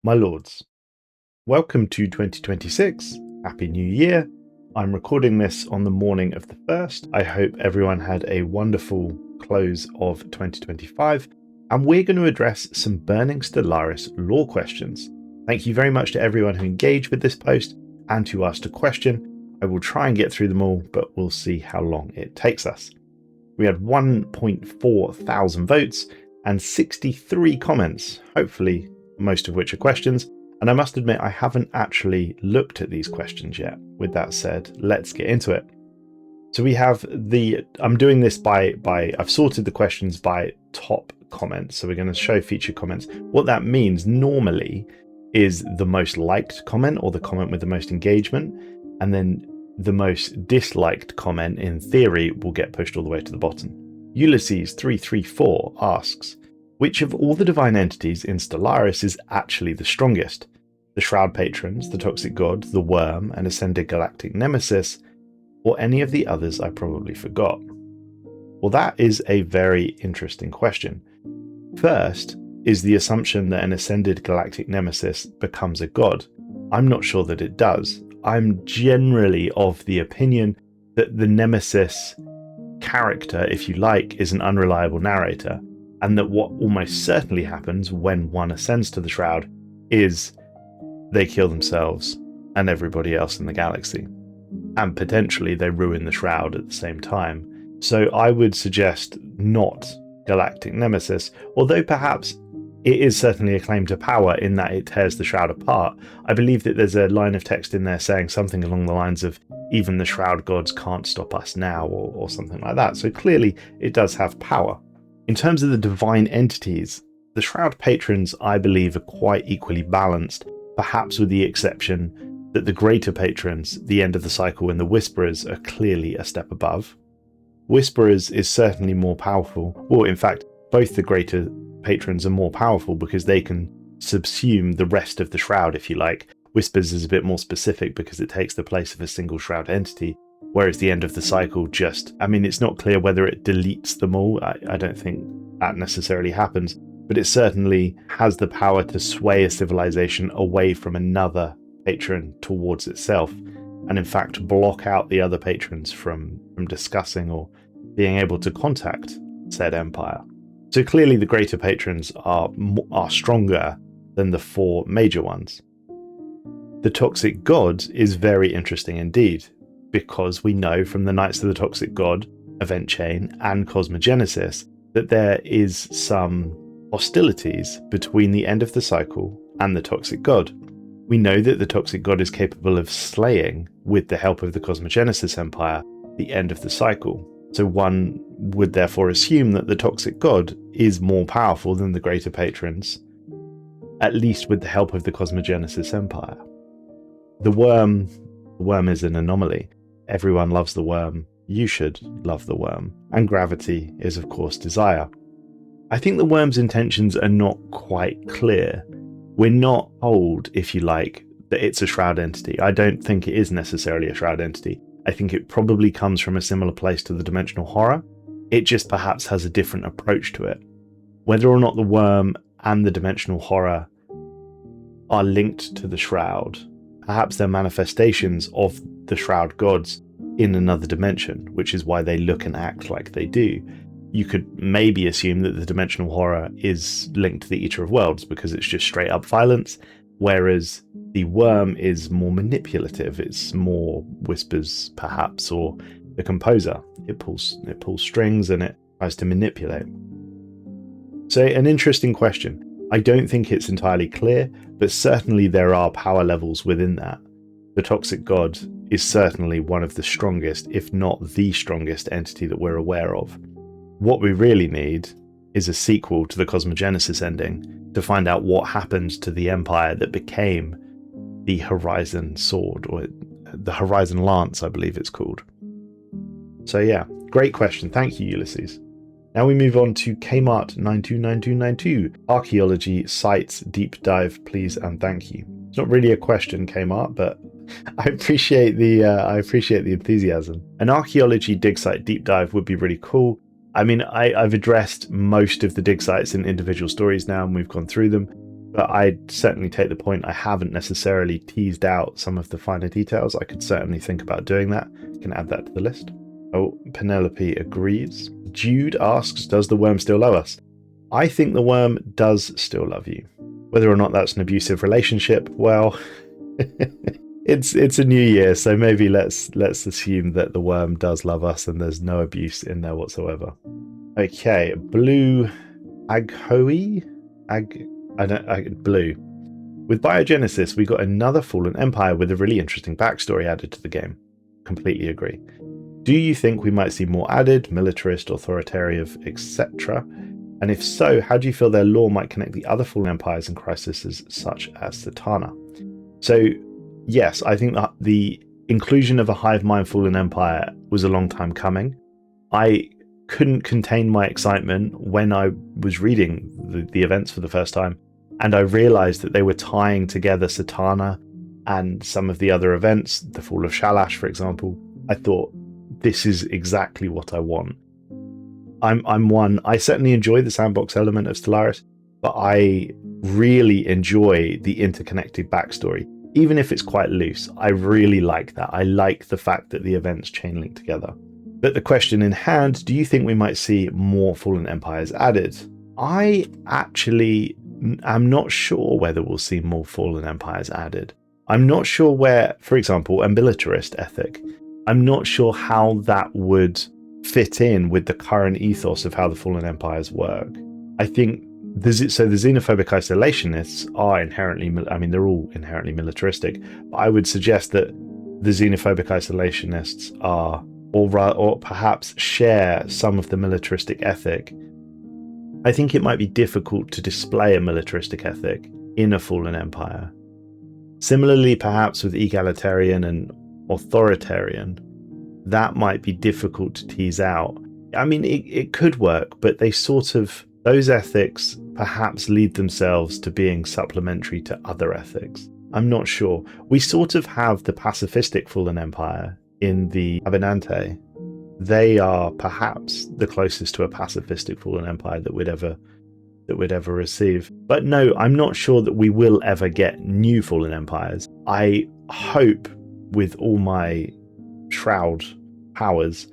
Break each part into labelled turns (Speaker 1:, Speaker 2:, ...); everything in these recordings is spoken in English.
Speaker 1: My lords, welcome to 2026. Happy New Year. I'm recording this on the morning of the 1st. I hope everyone had a wonderful close of 2025, and we're going to address some burning Stellaris lore questions. Thank you very much to everyone who engaged with this post and who asked a question. I will try and get through them all, but we'll see how long it takes us. We had 1.4 thousand votes and 63 comments, hopefully most of which are questions, and I must admit I haven't actually looked at these questions yet. With that said, let's get into it. So we have I'm doing this by I've sorted the questions by top comments, so we're going to show featured comments. What that means normally is the most liked comment or the comment with the most engagement, and then the most disliked comment in theory will get pushed all the way to the bottom. Ulysses 334 asks, which of all the divine entities in Stellaris is actually the strongest? The Shroud Patrons, the Toxic God, the Worm, and Ascended Galactic Nemesis, or any of the others I probably forgot? Well, that is a very interesting question. First is the assumption that an Ascended Galactic Nemesis becomes a god. I'm not sure that it does. I'm generally of the opinion that the Nemesis character, if you like, is an unreliable narrator, and that what almost certainly happens when one ascends to the Shroud is they kill themselves and everybody else in the galaxy. And potentially they ruin the Shroud at the same time. So I would suggest not Galactic Nemesis, although perhaps it is certainly a claim to power in that it tears the Shroud apart. I believe that there's a line of text in there saying something along the lines of, even the Shroud Gods can't stop us now, or something like that. So clearly it does have power. In terms of the divine entities, the Shroud Patrons, I believe, are quite equally balanced, perhaps with the exception that the Greater Patrons, the End of the Cycle, and the Whisperers are clearly a step above. Whisperers is certainly more powerful. Well, in fact, both the Greater Patrons are more powerful because they can subsume the rest of the Shroud, if you like. Whispers is a bit more specific because it takes the place of a single Shroud entity, whereas the End of the Cycle it's not clear whether it deletes them all. I don't think that necessarily happens, but it certainly has the power to sway a civilization away from another patron towards itself, and in fact block out the other patrons from discussing or being able to contact said empire. So clearly the Greater Patrons are stronger than the four major ones. The Toxic God is very interesting indeed, because we know from the Knights of the Toxic God event chain and Cosmogenesis that there is some hostilities between the End of the Cycle and the Toxic God. We know that the Toxic God is capable of slaying, with the help of the Cosmogenesis Empire, the End of the Cycle. So one would therefore assume that the Toxic God is more powerful than the Greater Patrons, at least with the help of the Cosmogenesis Empire. The Worm is an anomaly. Everyone loves the Worm. You should love the Worm. And gravity is, of course, desire. I think the Worm's intentions are not quite clear. We're not told, if you like, that it's a Shroud entity. I don't think it is necessarily a Shroud entity. I think it probably comes from a similar place to the Dimensional Horror. It just perhaps has a different approach to it. Whether or not the Worm and the Dimensional Horror are linked to the Shroud, perhaps they're manifestations of the Shroud Gods in another dimension, which is why they look and act like they do. You could maybe assume that the Dimensional Horror is linked to the Eater of Worlds because it's just straight up violence, whereas the Worm is more manipulative. It's more Whispers, perhaps, or the Composer. It pulls strings and it tries to manipulate. So an interesting question. I don't think it's entirely clear, but certainly there are power levels within that. The Toxic God is certainly one of the strongest, if not the strongest entity that we're aware of. What we really need is a sequel to the Cosmogenesis ending to find out what happened to the empire that became the Horizon Sword, or the Horizon Lance, I believe it's called. So yeah, great question. Thank you, Ulysses. Now we move on to Kmart929292. Archaeology sites deep dive, please and thank you. It's not really a question, Kmart, but I appreciate the enthusiasm. An archaeology dig site deep dive would be really cool. I mean, I've addressed most of the dig sites in individual stories now, and we've gone through them. but I'd certainly take the point. I haven't necessarily teased out some of the finer details. I could certainly think about doing that. I can add that to the list. Oh, Penelope agrees. Jude asks, does the worm still love us? I think the worm does still love you. Whether or not that's an abusive relationship, well, it's a new year, so maybe let's assume that the worm does love us and there's no abuse in there whatsoever. Okay, Blue Aghoe? Blue. With Biogenesis, we got another Fallen Empire with a really interesting backstory added to the game. Completely agree. Do you think we might see more added, militarist, authoritarian, etc.? And if so, how do you feel their lore might connect the other Fallen Empires and crises such as Cetana? So, yes, I think that the inclusion of a hive mind Fallen Empire was a long time coming. I couldn't contain my excitement when I was reading the events for the first time, and I realized that they were tying together Cetana and some of the other events, the Fall of Shalash, for example. I thought, this is exactly what I want. I certainly enjoy the sandbox element of Stellaris, but I really enjoy the interconnected backstory. Even if it's quite loose, I really like that. I like the fact that the events chain link together. But the question in hand, do you think we might see more Fallen Empires added? I actually am not sure whether we'll see more Fallen Empires added. I'm not sure where, for example, a militarist ethic, I'm not sure how that would fit in with the current ethos of how the Fallen Empires work. I think the xenophobic isolationists are inherently, they're all inherently militaristic, but I would suggest that the xenophobic isolationists are, or perhaps share some of the militaristic ethic. I think it might be difficult to display a militaristic ethic in a Fallen Empire. Similarly, perhaps with egalitarian and authoritarian, that might be difficult to tease out. It could work, but those ethics perhaps lead themselves to being supplementary to other ethics. I'm not sure. We sort of have the pacifistic Fallen Empire in the Abinante. They are perhaps the closest to a pacifistic Fallen Empire that we'd ever receive. But no, I'm not sure that we will ever get new Fallen Empires. I hope with all my Shroud powers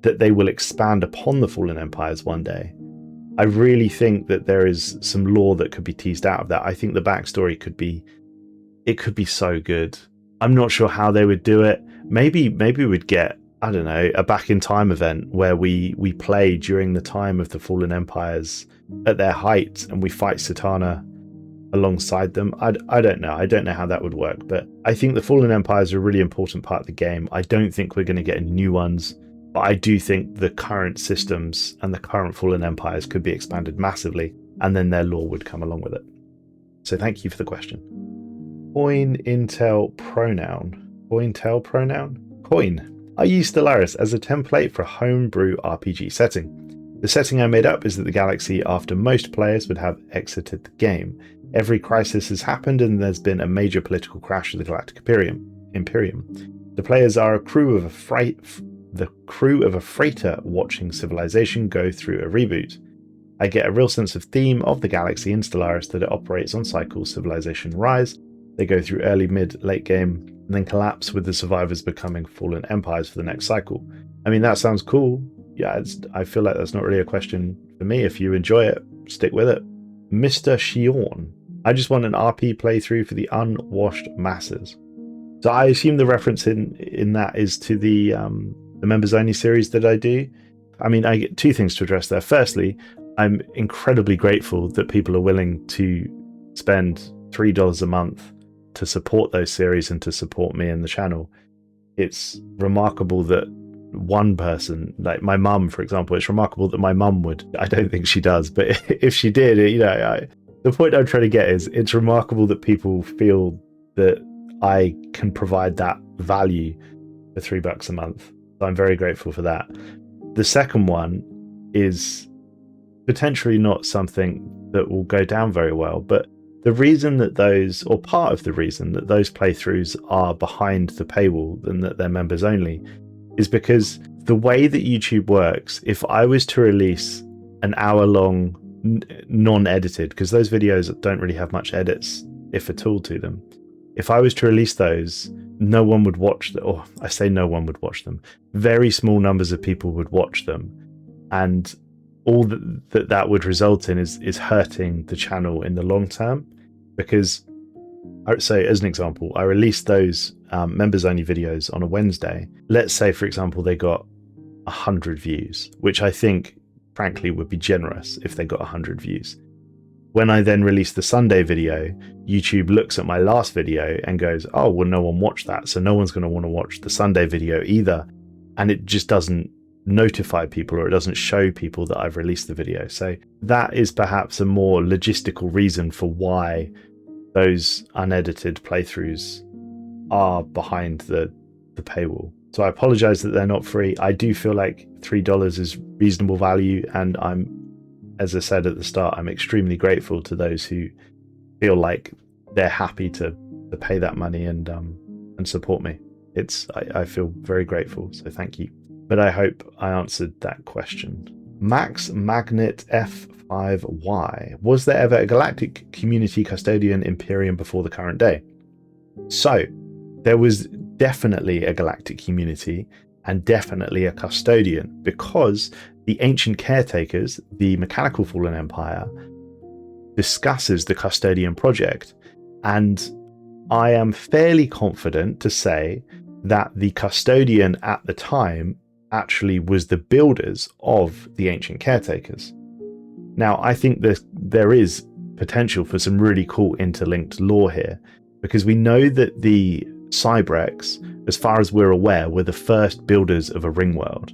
Speaker 1: that they will expand upon the Fallen Empires one day. I really think that there is some lore that could be teased out of that. I think the backstory could be so good. I'm not sure how they would do it. Maybe we'd get, I don't know, a back in time event where we play during the time of the Fallen Empires at their height and we fight Cetana alongside them. I don't know. I don't know how that would work, but I think the Fallen Empires are a really important part of the game. I don't think we're going to get new ones, but I do think the current systems and the current Fallen Empires could be expanded massively, and then their lore would come along with it. So thank you for the question. Coin Intel pronoun. Cointel pronoun? Coin. I use Stellaris as a template for a homebrew RPG setting. The setting I made up is that the galaxy, after most players would have exited the game, every crisis has happened and there's been a major political crash of the Galactic Imperium. The players are the crew of a freighter watching civilization go through a reboot. I get a real sense of theme of the galaxy in Stellaris that it operates on cycles civilization rise. They go through early, mid, late game, and then collapse with the survivors becoming Fallen Empires for the next cycle. That sounds cool. Yeah, I feel like that's not really a question for me. If you enjoy it, stick with it. Mr. Shion. I just want an RP playthrough for the unwashed masses. So I assume the reference in that is to the members only series that I do. I get two things to address there. Firstly, I'm incredibly grateful that people are willing to spend $3 a month to support those series and to support me and the channel. It's remarkable that one person, like my mum, for example, it's remarkable that my mum would. I don't think she does, but if she did, the point I'm trying to get is it's remarkable that people feel that I can provide that value for $3 a month. So I'm very grateful for that. The second one is potentially not something that will go down very well, but the reason that part of the reason that those playthroughs are behind the paywall and that they're members only is because the way that YouTube works, if I was to release an hour-long non-edited, because those videos don't really have much edits, if at all, to them. If I was to release those, no one would watch them, or I say no one would watch them. Very small numbers of people would watch them, and all that would result in is hurting the channel in the long term. Because, so as an example, I released those members-only videos on a Wednesday. Let's say, for example, they got 100 views, which I think, frankly, would be generous if they got 100 views. When I then release the Sunday video, YouTube looks at my last video and goes, oh, well, no one watched that, so no one's going to want to watch the Sunday video either. And it just doesn't notify people, or it doesn't show people that I've released the video. So that is perhaps a more logistical reason for why those unedited playthroughs are behind the paywall. So I apologize that they're not free. I do feel like $3 is reasonable value, and as I said at the start, I'm extremely grateful to those who feel like they're happy to pay that money and support me. I feel very grateful, so thank you. But I hope I answered that question. Max Magnet F5Y. Was there ever a Galactic Community Custodian Imperium before the current day? So, there was definitely a Galactic Community and definitely a Custodian, because the Ancient Caretakers, the Mechanical Fallen Empire, discusses the Custodian project, and I am fairly confident to say that the Custodian at the time actually was the builders of the Ancient Caretakers. Now, I think there is potential for some really cool interlinked lore here, because we know that the Cybrex, as far as we're aware, were the first builders of a ring world,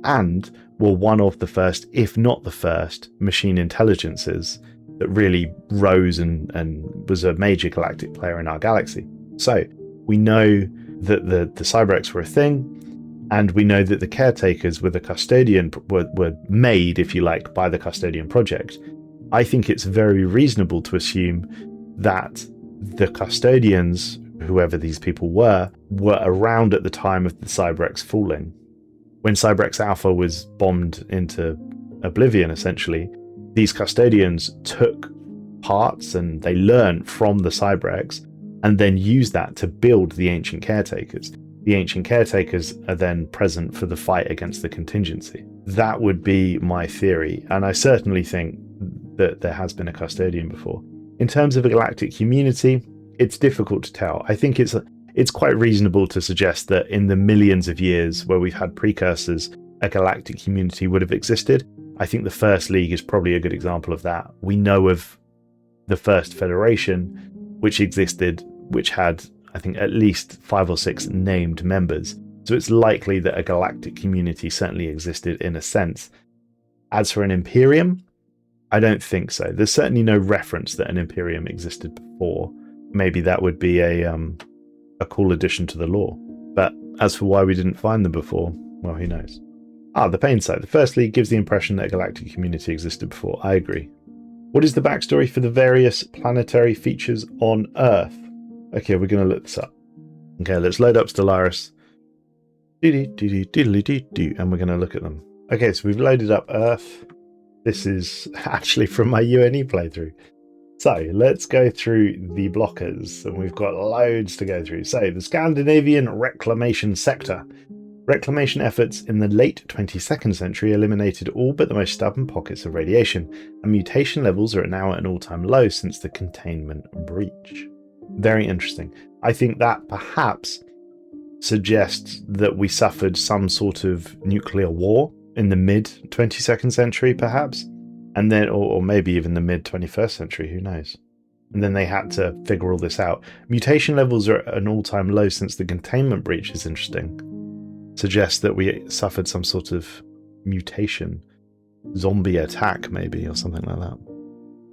Speaker 1: and were one of the first, if not the first, machine intelligences that really rose and was a major galactic player in our galaxy. So we know that the Cybrex were a thing, and we know that the Caretakers were the Custodian, were made, if you like, by the Custodian project. I think it's very reasonable to assume that the Custodians, whoever these people were around at the time of the Cybrex falling. When Cybrex Alpha was bombed into oblivion, essentially, these Custodians took parts and they learned from the Cybrex and then used that to build the Ancient Caretakers. The Ancient Caretakers are then present for the fight against the contingency. That would be my theory, and I certainly think that there has been a Custodian before. In terms of a galactic community, it's difficult to tell. I think it's quite reasonable to suggest that in the millions of years where we've had precursors, a galactic community would have existed. I think the First League is probably a good example of that. We know of the First Federation, which existed, which had, I think, at least 5 or 6 named members. So it's likely that a galactic community certainly existed in a sense. As for an Imperium, I don't think so. There's certainly no reference that an Imperium existed before. Maybe that would be a cool addition to the lore. But as for why we didn't find them before, well, who knows? The pain side. The First League gives the impression that a galactic community existed before. I agree. What is the backstory for the various planetary features on Earth? Okay, we're going to look this up. Okay, let's load up Stellaris. And we're going to look at them. Okay, so we've loaded up Earth. This is actually from my UNE playthrough. So let's go through the blockers, and we've got loads to go through. So the Scandinavian Reclamation Sector. Reclamation efforts in the late 22nd century eliminated all but the most stubborn pockets of radiation, and mutation levels are now at an all-time low since the containment breach. Very interesting. I think that perhaps suggests that we suffered some sort of nuclear war in the mid-22nd century, perhaps, and then, or maybe even the mid-21st century, who knows? And then they had to figure all this out. Mutation levels are at an all-time low since the containment breach is interesting. Suggests that we suffered some sort of mutation, zombie attack maybe, or something like that.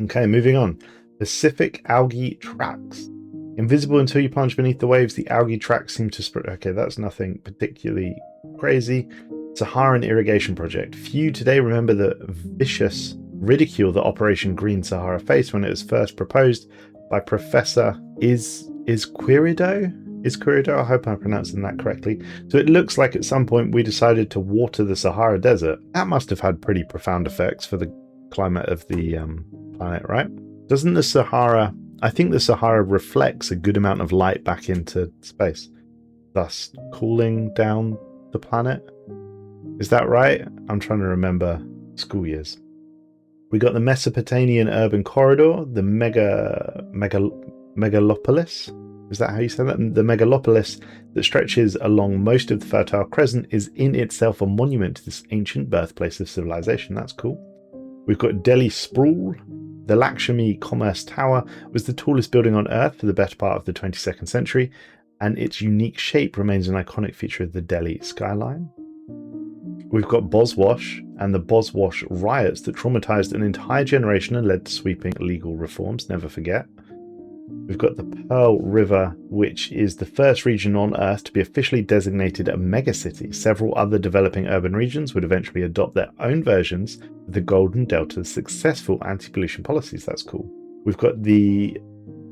Speaker 1: Okay, moving on. Pacific algae tracks. Invisible until you plunge beneath the waves, the algae tracks seem to spread. Okay, that's nothing particularly crazy. Saharan irrigation project. Few today remember the vicious ridicule that Operation Green Sahara faced when it was first proposed by Professor Izquierdo? I hope I'm pronouncing that correctly. So it looks like at some point we decided to water the Sahara Desert. That must have had pretty profound effects for the climate of the planet, right? Doesn't the Sahara... I think the Sahara reflects a good amount of light back into space, thus cooling down the planet. Is that right? I'm trying to remember school years. We got the Mesopotamian urban corridor, the megalopolis. Is that how you say that? The megalopolis that stretches along most of the Fertile Crescent is in itself a monument to this ancient birthplace of civilization. That's cool. We've got Delhi Sprawl. The Lakshmi Commerce Tower was the tallest building on Earth for the better part of the 22nd century, and its unique shape remains an iconic feature of the Delhi skyline. We've got Boswash and the Boswash riots that traumatized an entire generation and led to sweeping legal reforms, never forget. We've got the Pearl River, which is the first region on Earth to be officially designated a megacity. Several other developing urban regions would eventually adopt their own versions of the Golden Delta's successful anti-pollution policies. That's cool. We've got the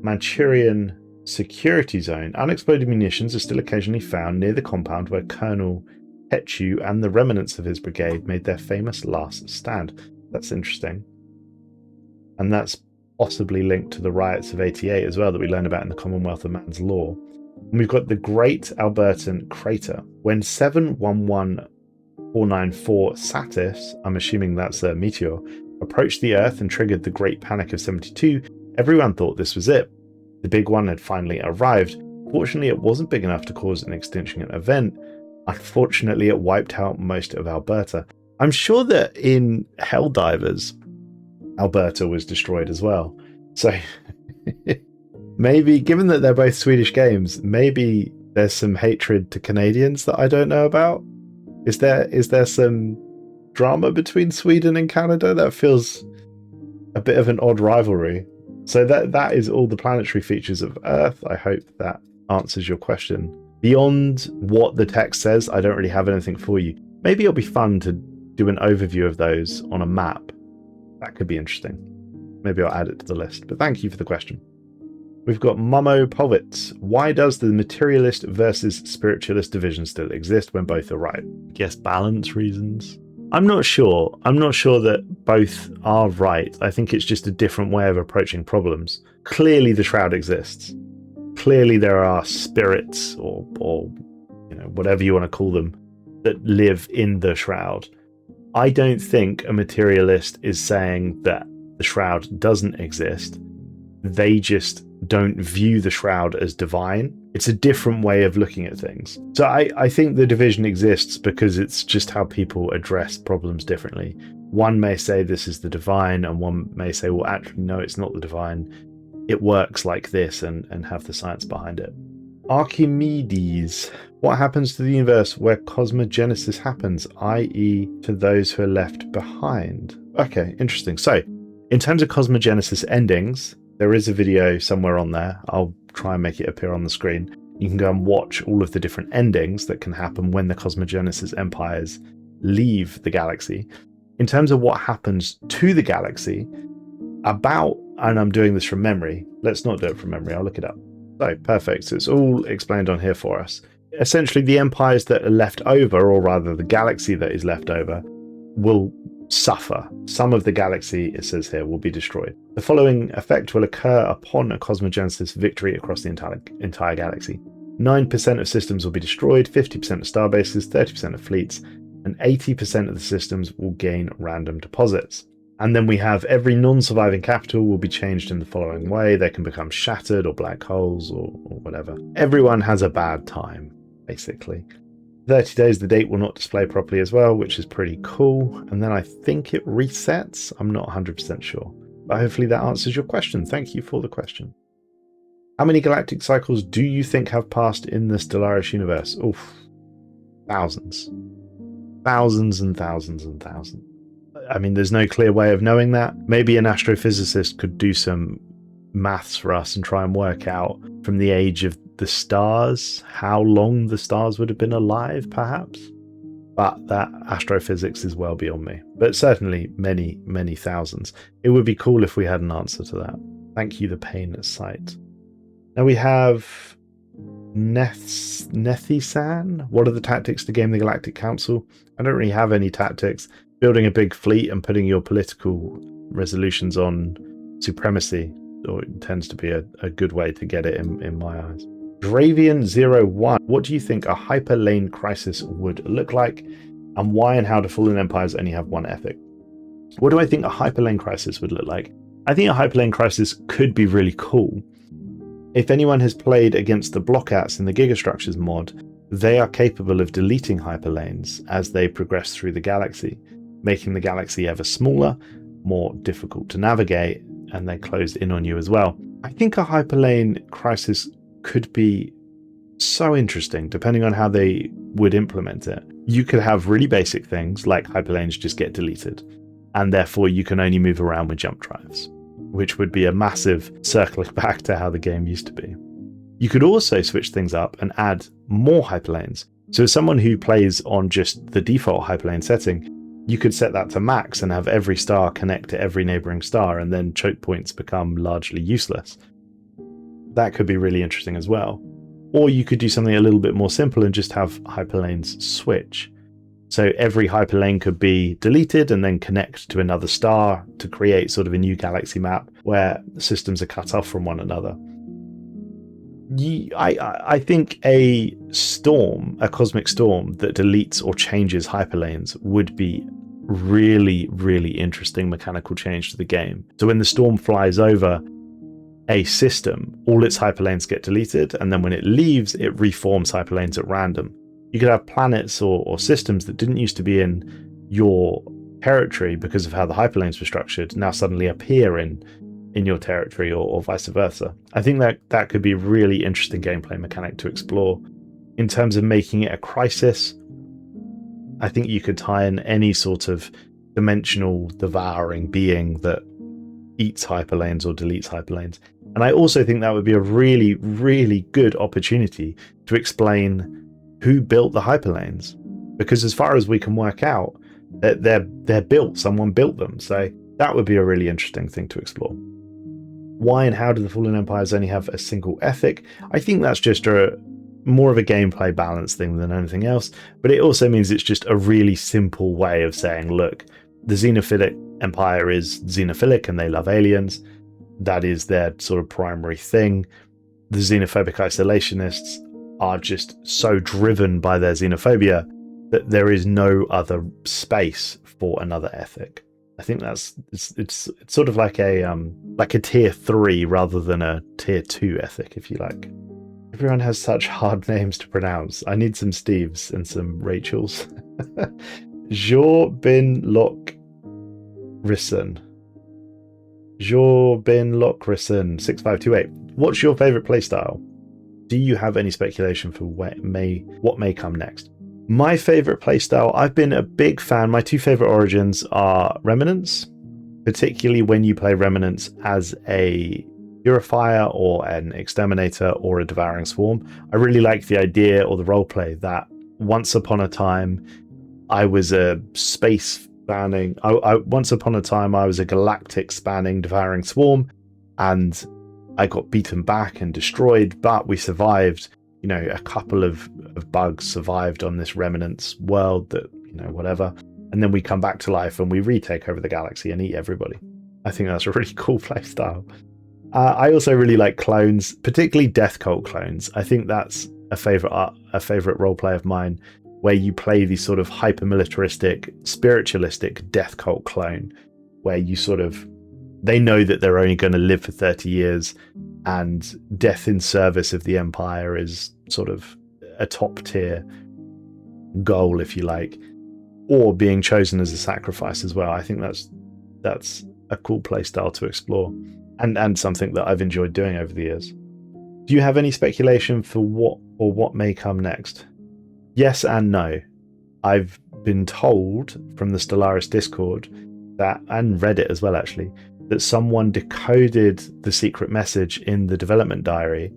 Speaker 1: Manchurian Security Zone. Unexploded munitions are still occasionally found near the compound where Colonel Hetchu and the remnants of his brigade made their famous last stand. That's interesting. And that's possibly linked to the riots of 88 as well that we learn about in the Commonwealth of Man's Law. And we've got the Great Albertan Crater. When 711494 Satis, I'm assuming that's a meteor, approached the Earth and triggered the Great Panic of 72, everyone thought this was it. The big one had finally arrived. Fortunately, it wasn't big enough to cause an extinction event. Unfortunately, it wiped out most of Alberta. I'm sure that in Helldivers, Alberta was destroyed as well. So maybe, given that they're both Swedish games, maybe there's some hatred to Canadians that I don't know about. Is there some drama between Sweden and Canada? That feels a bit of an odd rivalry. So that is all the planetary features of Earth. I hope that answers your question. Beyond what the text says, I don't really have anything for you. Maybe it'll be fun to do an overview of those on a map. That could be interesting. Maybe I'll add it to the list. But thank you for the question. We've got Momo Povitz. Why does the Materialist versus Spiritualist division still exist when both are right? I guess balance reasons. I'm not sure. I'm not sure that both are right. I think it's just a different way of approaching problems. Clearly the Shroud exists. Clearly there are spirits or whatever you want to call them that live in the Shroud. I don't think a materialist is saying that the Shroud doesn't exist. They just don't view the Shroud as divine. It's a different way of looking at things. So I think the division exists because it's just how people address problems differently. One may say this is the divine, and one may say, well, actually, no, it's not the divine. It works like this, and have the science behind it. Archimedes. What happens to the universe where cosmogenesis happens, i.e. to those who are left behind? Okay, interesting. So, in terms of cosmogenesis endings, there is a video somewhere on there. I'll try and make it appear on the screen. You can go and watch all of the different endings that can happen when the cosmogenesis empires leave the galaxy. In terms of what happens to the galaxy, and I'm doing this from memory. Let's not do it from memory. I'll look it up. So, perfect. So it's all explained on here for us. Essentially, the empires that are left over, or rather the galaxy that is left over, will suffer. Some of the galaxy, it says here, will be destroyed. The following effect will occur upon a cosmogenesis victory across the entire galaxy. 9% of systems will be destroyed, 50% of starbases, 30% of fleets, and 80% of the systems will gain random deposits. And then we have every non-surviving capital will be changed in the following way. They can become shattered or black holes or whatever. Everyone has a bad time, basically. 30 days, the date will not display properly as well, which is pretty cool. And then I think it resets. I'm not 100% sure. But hopefully that answers your question. Thank you for the question. How many galactic cycles do you think have passed in the Stellaris universe? Oof. Thousands. Thousands and thousands and thousands. I mean, there's no clear way of knowing that. Maybe an astrophysicist could do some maths for us and try and work out from the age of the stars how long the stars would have been alive, perhaps. But that astrophysics is well beyond me. But certainly many, many thousands. It would be cool if we had an answer to that. Thank you, the pain at sight. Now we have Nethisan. What are the tactics to game the Galactic Council? I don't really have any tactics. building a big fleet and putting your political resolutions on supremacy tends to be a good way to get it in my eyes. Dravian01, what do you think a Hyperlane Crisis would look like, and why and how do Fallen Empires only have one ethic? What do I think a Hyperlane Crisis would look like? I think a Hyperlane Crisis could be really cool. If anyone has played against the Blockats in the Gigastructures mod, they are capable of deleting hyperlanes as they progress through the galaxy, making the galaxy ever smaller, more difficult to navigate, and they close in on you as well. I think a Hyperlane Crisis could be so interesting depending on how they would implement it. You could have really basic things like hyperlanes just get deleted, and therefore you can only move around with jump drives, which would be a massive circling back to how the game used to be. You could also switch things up and add more hyperlanes. So as someone who plays on just the default hyperlane setting, you could set that to max and have every star connect to every neighboring star, and then choke points become largely useless. That could be really interesting as well. Or you could do something a little bit more simple and just have hyperlanes switch. So every hyperlane could be deleted and then connect to another star to create sort of a new galaxy map where systems are cut off from one another. I think a storm, a cosmic storm that deletes or changes hyperlanes would be really, really interesting mechanical change to the game. So when the storm flies over a system, all its hyperlanes get deleted, and then when it leaves, it reforms hyperlanes at random. You could have planets or systems that didn't used to be in your territory because of how the hyperlanes were structured now suddenly appear in your territory, or vice versa. I think that could be a really interesting gameplay mechanic to explore. In terms of making it a crisis, I think you could tie in any sort of dimensional devouring being that eats hyperlanes or deletes hyperlanes. And I also think that would be a really, really good opportunity to explain who built the hyperlanes, because as far as we can work out, they're built. Someone built them. So that would be a really interesting thing to explore. Why and how do the Fallen Empires only have a single ethic? I think that's just more of a gameplay balance thing than anything else, but it also means it's just a really simple way of saying, look, the Xenophilic Empire is xenophilic and they love aliens. That is their sort of primary thing. The xenophobic isolationists are just so driven by their xenophobia that there is no other space for another ethic. I think it's sort of like a tier 3 rather than a tier 2 ethic, if you like. Everyone has such hard names to pronounce. I need some Steves and some Rachels. Jor bin Lok Risson. 6528. What's your favorite playstyle? Do you have any speculation for what may come next? My favorite playstyle, I've been a big fan. My two favorite origins are Remnants, particularly when you play Remnants as a Purifier or an Exterminator or a Devouring Swarm. I really like the idea or the roleplay that once upon a time I was a space spanning. Once upon a time I was a galactic spanning Devouring Swarm, and I got beaten back and destroyed, but we survived. You know, a couple of bugs survived on this Remnants world that, you know, whatever. And then we come back to life and we retake over the galaxy and eat everybody. I think that's a really cool playstyle. I also really like clones, particularly Death Cult clones. I think that's a favorite roleplay of mine, where you play these sort of hyper-militaristic, spiritualistic Death Cult clone, where you sort of, they know that they're only going to live for 30 years, and death in service of the Empire is sort of a top tier goal, if you like, or being chosen as a sacrifice as well. I think that's a cool playstyle to explore, and something that I've enjoyed doing over the years. Do you have any speculation for what may come next? Yes and no. I've been told from the Stellaris Discord that, and Reddit as well actually, that someone decoded the secret message in the development diary,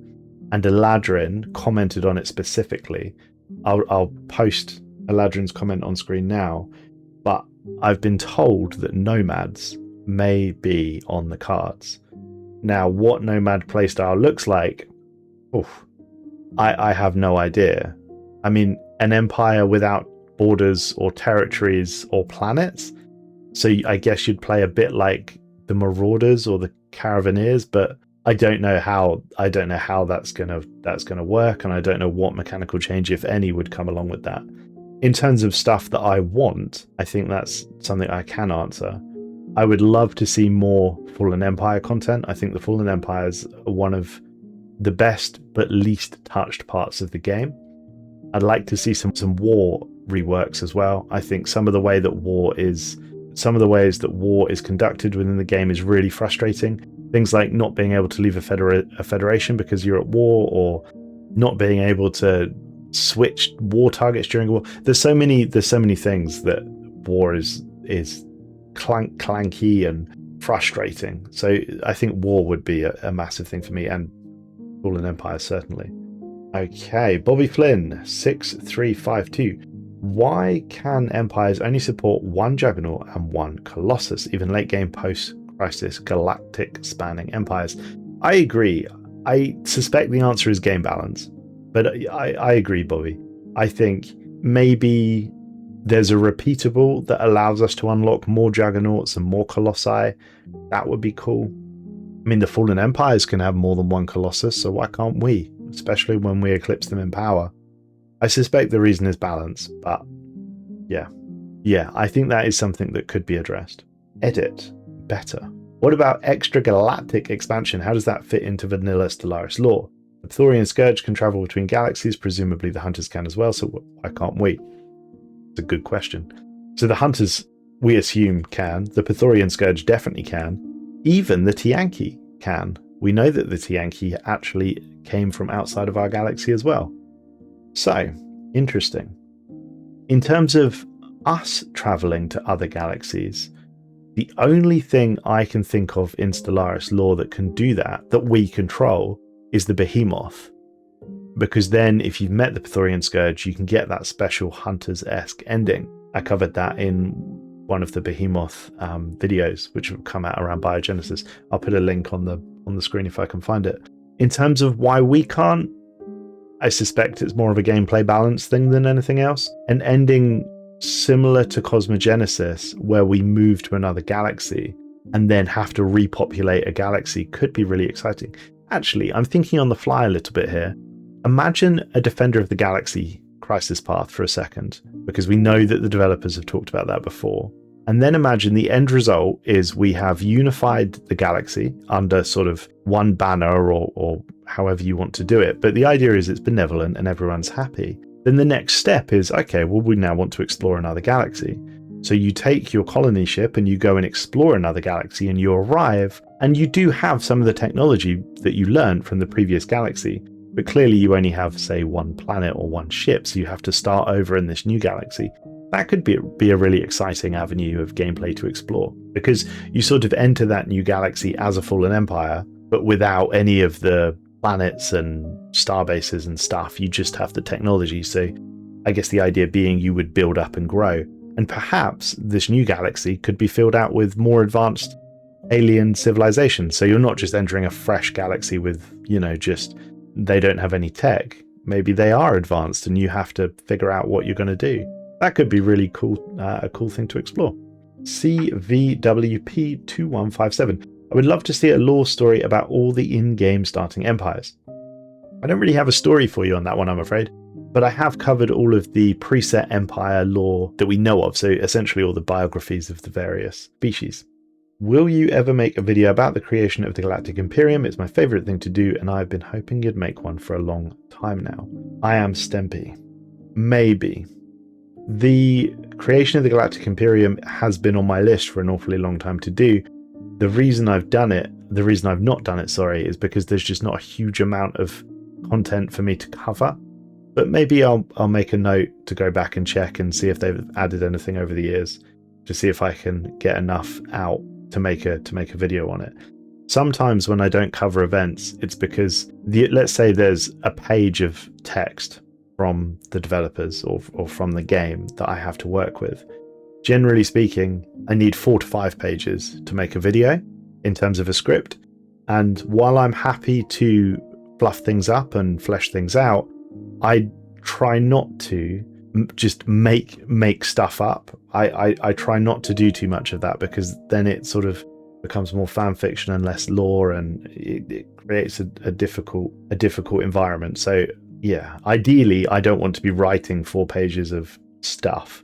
Speaker 1: and Eladrin commented on it specifically. I'll post Eladrin's comment on screen now, but I've been told that nomads may be on the cards. Now, what nomad playstyle looks like, I have no idea. I mean, an empire without borders or territories or planets, So I guess you'd play a bit like the Marauders or the Caravanneers, but I don't know how that's gonna work, and I don't know what mechanical change, if any, would come along with that. In terms of stuff that I want, I think that's something I can answer. I would love to see more Fallen Empire content. I think the Fallen Empires are one of the best but least touched parts of the game. I'd like to see some war reworks as well. I think some of the ways that war is conducted within the game is really frustrating. Things like not being able to leave a federation because you're at war, or not being able to switch war targets during a war. There's so many things that war is clanky and frustrating. So I think war would be a massive thing for me, and Fallen Empire certainly. Okay, Bobby Flynn 6352. Why can Empires only support one Juggernaut and one Colossus, even late game post-Crisis galactic spanning Empires? I agree. I suspect the answer is game balance, but I agree, Bobby. I think maybe there's a repeatable that allows us to unlock more Juggernauts and more Colossi. That would be cool. I mean, the Fallen Empires can have more than one Colossus, so why can't we? Especially when we eclipse them in power. I suspect the reason is balance, but yeah, I think that is something that could be addressed. Edit. Better. What about extra galactic expansion? How does that fit into vanilla Stellaris lore? The Pythorian Scourge can travel between galaxies, presumably the Hunters can as well, so why can't we? It's a good question. So the Hunters, we assume, can. The Pythorian Scourge definitely can. Even the Tianki can. We know that the Tianki actually came from outside of our galaxy as well. So, interesting. In terms of us traveling to other galaxies, the only thing I can think of in Stellaris lore that can do that we control, is the Behemoth. Because then if you've met the Pythorian Scourge, you can get that special Hunters-esque ending. I covered that in one of the Behemoth videos, which have come out around Biogenesis. I'll put a link on the screen if I can find it. In terms of why we can't, I suspect it's more of a gameplay balance thing than anything else. An ending similar to Cosmogenesis, where we move to another galaxy and then have to repopulate a galaxy, could be really exciting. Actually, I'm thinking on the fly a little bit here. Imagine a Defender of the Galaxy crisis path for a second, because we know that the developers have talked about that before. And then imagine the end result is we have unified the galaxy under sort of one banner, or however you want to do it. But the idea is it's benevolent and everyone's happy. Then the next step is, okay, well, we now want to explore another galaxy. So you take your colony ship and you go and explore another galaxy, and you arrive, and you do have some of the technology that you learned from the previous galaxy. But clearly you only have, say, one planet or one ship, so you have to start over in this new galaxy. That could be a really exciting avenue of gameplay to explore, because you sort of enter that new galaxy as a Fallen Empire, but without any of the planets and starbases and stuff. You just have the technology. So I guess the idea being you would build up and grow. And perhaps this new galaxy could be filled out with more advanced alien civilizations. So you're not just entering a fresh galaxy with, just they don't have any tech. Maybe they are advanced and you have to figure out what you're going to do. That could be really cool, a cool thing to explore. CVWP2157. I would love to see a lore story about all the in-game starting empires. I don't really have a story for you on that one, I'm afraid, but I have covered all of the preset empire lore that we know of, so essentially all the biographies of the various species. Will you ever make a video about the creation of the Galactic Imperium? It's my favourite thing to do, and I've been hoping you'd make one for a long time now. I am Stempy. Maybe. The creation of the Galactic Imperium has been on my list for an awfully long time to do. The reason I've not done it, is because there's just not a huge amount of content for me to cover. But maybe I'll make a note to go back and check and see if they've added anything over the years, to see if I can get enough out to make a video on it. Sometimes when I don't cover events, it's because let's say there's a page of text from the developers or from the game that I have to work with. Generally speaking, I need 4 to 5 pages to make a video in terms of a script. And while I'm happy to fluff things up and flesh things out, I try not to just make stuff up. I try not to do too much of that, because then it sort of becomes more fan fiction and less lore, and it creates a difficult environment. So yeah, ideally I don't want to be writing 4 pages of stuff.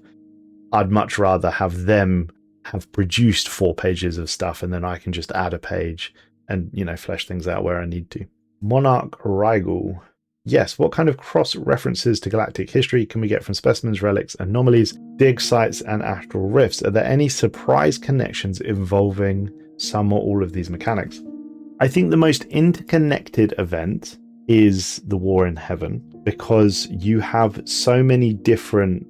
Speaker 1: I'd much rather have them have produced 4 pages of stuff, and then I can just add a page and, you know, flesh things out where I need to. Monarch Rigel. Yes, what kind of cross references to galactic history can we get from specimens, relics, anomalies, dig sites, and astral rifts? Are there any surprise connections involving some or all of these mechanics? I think the most interconnected event is the War in Heaven, because you have so many different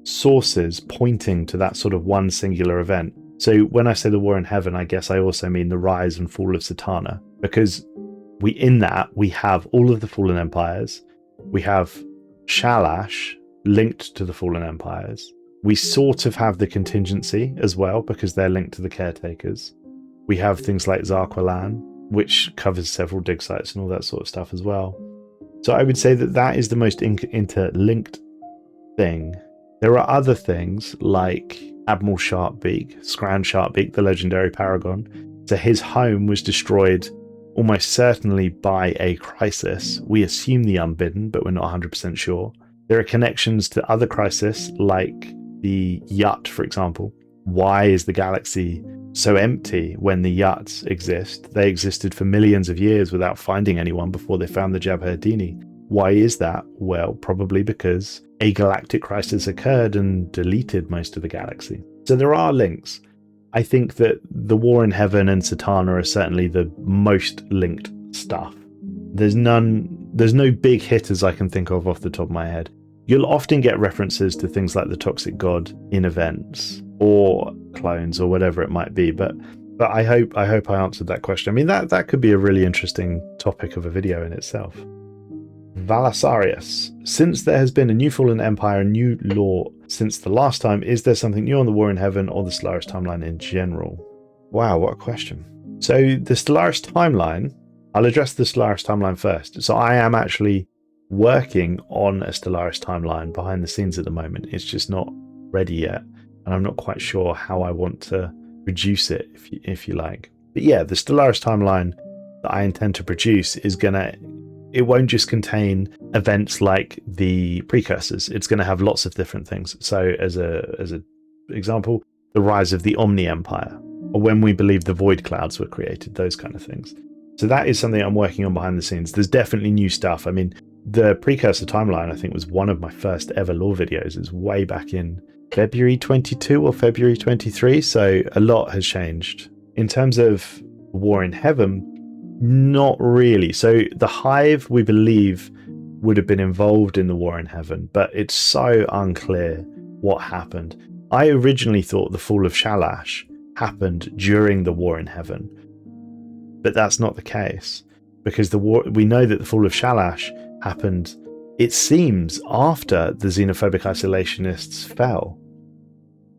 Speaker 1: sources pointing to that sort of one singular event. So when I say the War in Heaven, I guess I also mean the rise and fall of Cetana, because we have all of the fallen empires. We have Shalash linked to the fallen empires. We sort of have the contingency as well, because they're linked to the caretakers. We have things like Zarquelan, which covers several dig sites and all that sort of stuff as well. So I would say that is the most interlinked thing. There are other things like Admiral Sharpbeak, Scran Sharpbeak, the legendary paragon. So his home was destroyed almost certainly by a crisis. We assume the Unbidden, but we're not 100% sure. There are connections to other crises, like the Yut, for example. Why is the galaxy so empty when the Yuts exist? They existed for millions of years without finding anyone before they found the Jabherdini. Why is that? Well, probably because a galactic crisis occurred and deleted most of the galaxy. So there are links. I think that the War in Heaven and Cetana are certainly the most linked stuff. There's no big hitters I can think of off the top of my head. You'll often get references to things like the Toxic God in events or clones or whatever it might be, but I hope I answered that question. I mean, that could be a really interesting topic of a video in itself. Valasarius. Since there has been a new Fallen Empire and new lore since the last time, is there something new on the War in Heaven or the Stellaris Timeline in general? Wow, what a question. So the Stellaris Timeline, I'll address the Stellaris Timeline first. So I am actually working on a Stellaris Timeline behind the scenes at the moment. It's just not ready yet, and I'm not quite sure how I want to produce it, if you like. But yeah, the Stellaris Timeline that I intend to produce it won't just contain events like the precursors. It's going to have lots of different things. So as a example, the rise of the Omni Empire, or when we believe the Void Clouds were created, those kind of things. So that is something I'm working on behind the scenes. There's definitely new stuff. I mean, the precursor timeline, I think, was one of my first ever lore videos. It's way back in February 22 or February 23. So a lot has changed. In terms of War in Heaven, not really. So the Hive, we believe, would have been involved in the War in Heaven, but it's so unclear what happened. I originally thought the fall of Shalash happened during the War in Heaven, but that's not the case, because we know that the fall of Shalash happened, it seems, after the xenophobic isolationists fell.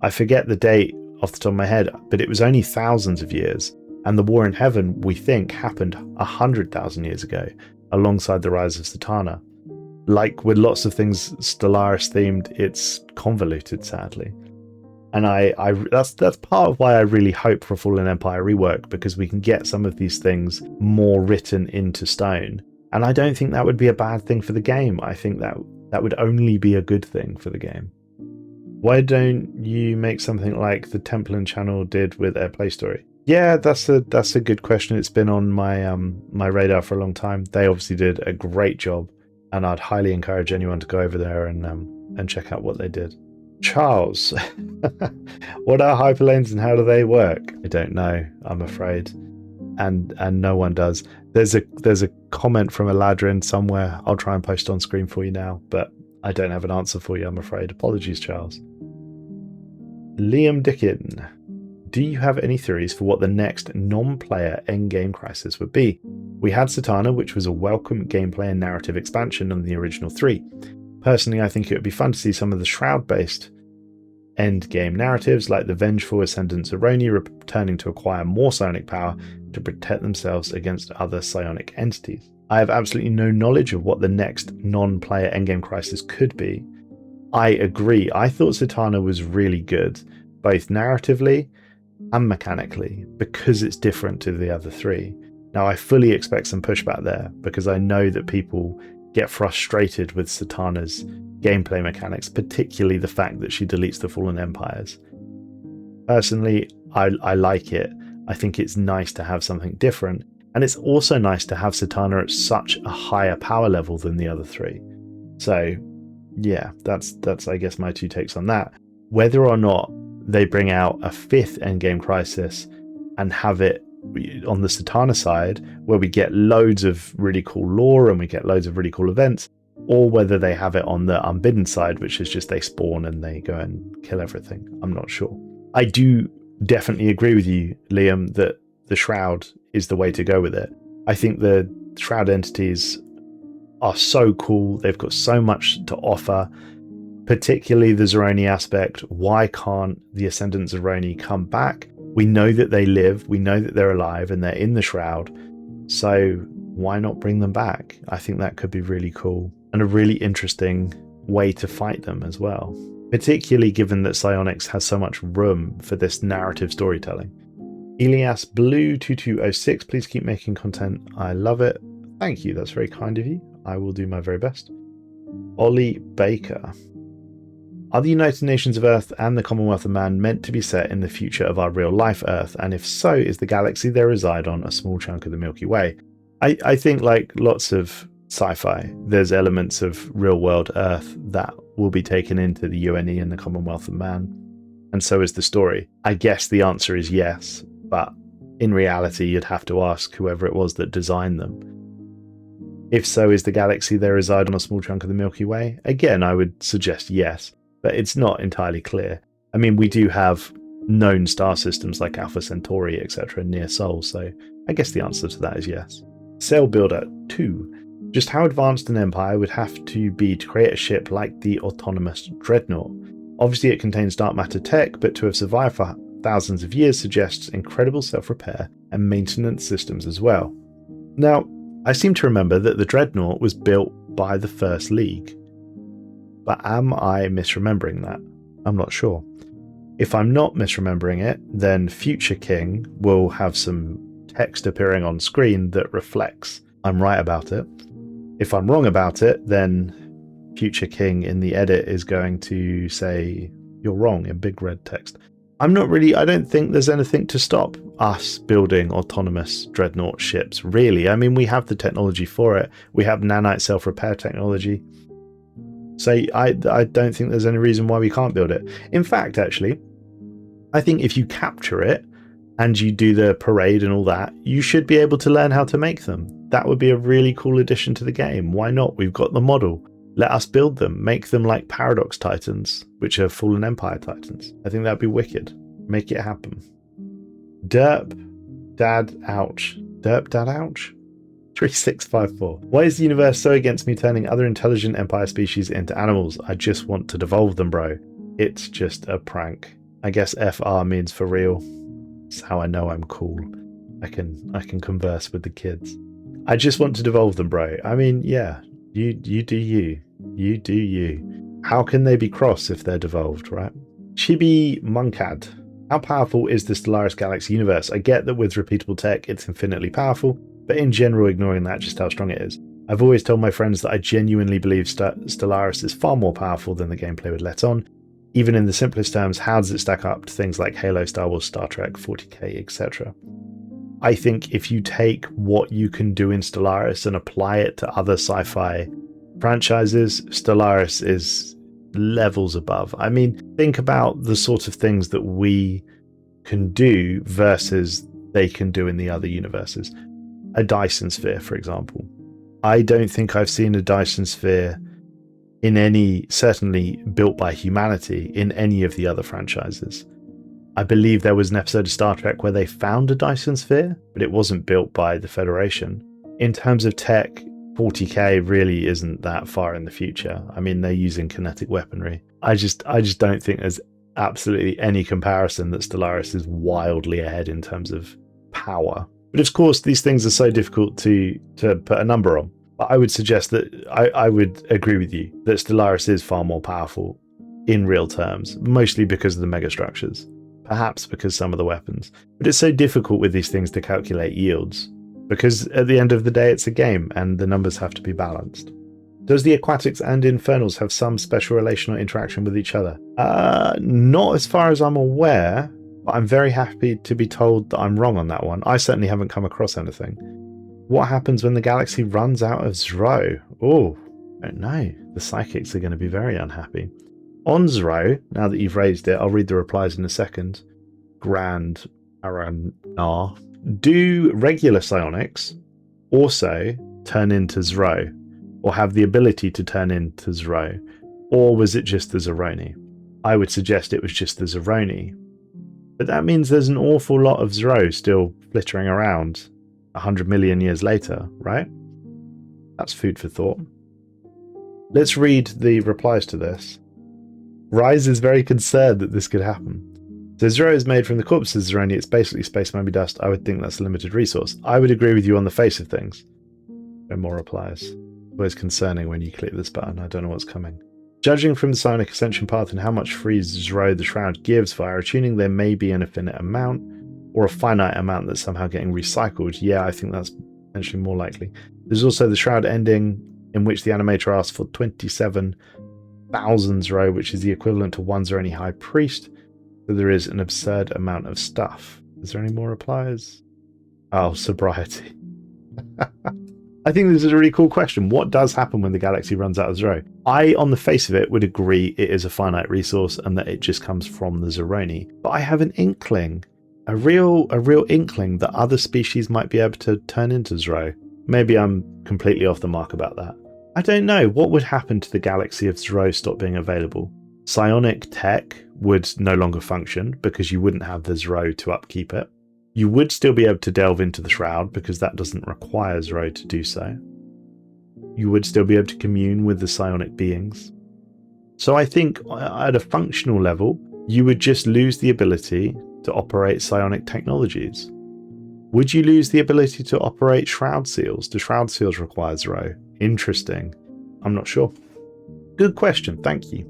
Speaker 1: I forget the date off the top of my head, but it was only thousands of years. And the War in Heaven, we think, happened 100,000 years ago, alongside the rise of Cetana. Like with lots of things Stellaris themed, it's convoluted, sadly. And that's part of why I really hope for a Fallen Empire rework, because we can get some of these things more written into stone. And I don't think that would be a bad thing for the game. I think that would only be a good thing for the game. Why don't you make something like the Templin channel did with their play story? Yeah, that's a good question. It's been on my my radar for a long time. They obviously did a great job, and I'd highly encourage anyone to go over there and check out what they did. Charles, what are hyperlanes and how do they work? I don't know, I'm afraid, and no one does. There's a comment from Eladrin somewhere. I'll try and post on screen for you now, but I don't have an answer for you, I'm afraid. Apologies, Charles. Liam Dickin. Do you have any theories for what the next non-player endgame crisis would be? We had Cetana, which was a welcome gameplay and narrative expansion on the original 3. Personally, I think it would be fun to see some of the Shroud-based endgame narratives, like the vengeful Ascendants Aroni returning to acquire more psionic power to protect themselves against other psionic entities. I have absolutely no knowledge of what the next non-player endgame crisis could be, I agree. I thought Cetana was really good, both narratively and mechanically, because it's different to the other three. Now, I fully expect some pushback there, because I know that people get frustrated with Cetana's gameplay mechanics, particularly the fact that she deletes the Fallen Empires. Personally, I like it. I think it's nice to have something different, and it's also nice to have Cetana at such a higher power level than the other three. So yeah, that's I guess my two takes on that. Whether or not they bring out a fifth Endgame Crisis and have it on the Cetana side, where we get loads of really cool lore and we get loads of really cool events, or whether they have it on the Unbidden side, which is just they spawn and they go and kill everything, I'm not sure. I do definitely agree with you, Liam, that the Shroud is the way to go with it. I think the Shroud entities are so cool. They've got so much to offer, particularly the Zeroni aspect. Why can't the Ascendant Zeroni come back? We know that they live, we know that they're alive, and they're in the Shroud, so why not bring them back? I think that could be really cool, and a really interesting way to fight them as well, particularly given that Psionics has so much room for this narrative storytelling. Elias Blue 2206, please keep making content. I love it. Thank you, that's very kind of you. I will do my very best. Ollie Baker. Are the United Nations of Earth and the Commonwealth of Man meant to be set in the future of our real life Earth? And if so, is the galaxy they reside on a small chunk of the Milky Way? I think, like lots of sci-fi, there's elements of real world Earth that will be taken into the UNE and the Commonwealth of Man. And so is the story. I guess the answer is yes, but in reality, you'd have to ask whoever it was that designed them. If so, is the galaxy they reside on a small chunk of the Milky Way? Again, I would suggest yes, but it's not entirely clear. I mean, we do have known star systems like Alpha Centauri, etc., near Sol, so I guess the answer to that is yes. Sail Builder 2. Just how advanced an empire would have to be to create a ship like the autonomous Dreadnought? Obviously, it contains dark matter tech, but to have survived for thousands of years suggests incredible self-repair and maintenance systems as well. Now, I seem to remember that the Dreadnought was built by the First League, but am I misremembering that? I'm not sure. If I'm not misremembering it, then Future King will have some text appearing on screen that reflects I'm right about it. If I'm wrong about it, then Future King in the edit is going to say you're wrong in big red text. I don't think there's anything to stop us building autonomous Dreadnought ships, really. I mean, we have the technology for it. We have nanite self-repair technology. So I don't think there's any reason why we can't build it. In fact, actually, I think if you capture it and you do the parade and all that, you should be able to learn how to make them. That would be a really cool addition to the game. Why not? We've got the model. Let us build them. Make them like Paradox Titans, which are Fallen Empire Titans. I think that'd be wicked. Make it happen. Derp Dad Ouch. Derp Dad Ouch? 3654. Why is the universe so against me turning other intelligent Empire species into animals? I just want to devolve them, bro. It's just a prank. I guess FR means for real. That's how I know I'm cool. I can converse with the kids. I just want to devolve them, bro. I mean, yeah. You do you. You do you. How can they be cross if they're devolved, right? Chibi Munkad. How powerful is the Stellaris Galaxy universe? I get that with repeatable tech, it's infinitely powerful, but in general, ignoring that, just how strong it is. I've always told my friends that I genuinely believe Stellaris is far more powerful than the gameplay would let on. Even in the simplest terms, how does it stack up to things like Halo, Star Wars, Star Trek, 40k, etc.? I think if you take what you can do in Stellaris and apply it to other sci-fi franchises, Stellaris is levels above. I mean, think about the sort of things that we can do versus they can do in the other universes. A Dyson Sphere, for example. I don't think I've seen a Dyson Sphere in any, certainly built by humanity, in any of the other franchises. I believe there was an episode of Star Trek where they found a Dyson Sphere, but it wasn't built by the Federation. In terms of tech, 40k really isn't that far in the future. I mean, they're using kinetic weaponry. I just don't think there's absolutely any comparison that Stellaris is wildly ahead in terms of power. But of course, these things are so difficult to put a number on. But I would suggest that I would agree with you that Stellaris is far more powerful in real terms, mostly because of the megastructures, perhaps because some of the weapons. But it's so difficult with these things to calculate yields, because at the end of the day it's a game and the numbers have to be balanced. Does the Aquatics and Infernals have some special relational interaction with each other? Not as far as I'm aware, but I'm very happy to be told that I'm wrong on that one. I certainly haven't come across anything. What happens when the galaxy runs out of Zro? Oh, I don't know. The psychics are going to be very unhappy. On Zro, now that you've raised it, I'll read the replies in a second. Grand Aranar. Do regular psionics also turn into Zro? Or have the ability to turn into Zro? Or was it just the Zeroni? I would suggest it was just the Zeroni. But that means there's an awful lot of Zro still flittering around 100 million years later, right? That's food for thought. Let's read the replies to this. Rise is very concerned that this could happen. So Zero is made from the corpses of Zeroni. It's basically space mummy dust. I would think that's a limited resource. I would agree with you on the face of things. No more replies. Always concerning when you click this button. I don't know what's coming. Judging from the psionic ascension path and how much free Zero the Shroud gives via attuning, there may be an infinite amount or a finite amount that's somehow getting recycled. Yeah, I think that's potentially more likely. There's also the Shroud ending in which the animator asks for 27,000 Zero, which is the equivalent to one Zeroni High Priest. So there is an absurd amount of stuff. Is there any more replies? Oh, sobriety. I think this is a really cool question. What does happen when the galaxy runs out of Zero? I, on the face of it, would agree it is a finite resource and that it just comes from the Zeroni. But I have an inkling, a real inkling that other species might be able to turn into Zero. Maybe I'm completely off the mark about that. I don't know. What would happen to the galaxy if Zero stopped being available? Psionic tech would no longer function because you wouldn't have the Zero to upkeep it. You would still be able to delve into the Shroud because that doesn't require Zero to do so. You would still be able to commune with the psionic beings. So I think at a functional level, you would just lose the ability to operate psionic technologies. Would you lose the ability to operate Shroud Seals? Do Shroud Seals require Zero? Interesting. I'm not sure. Good question, thank you.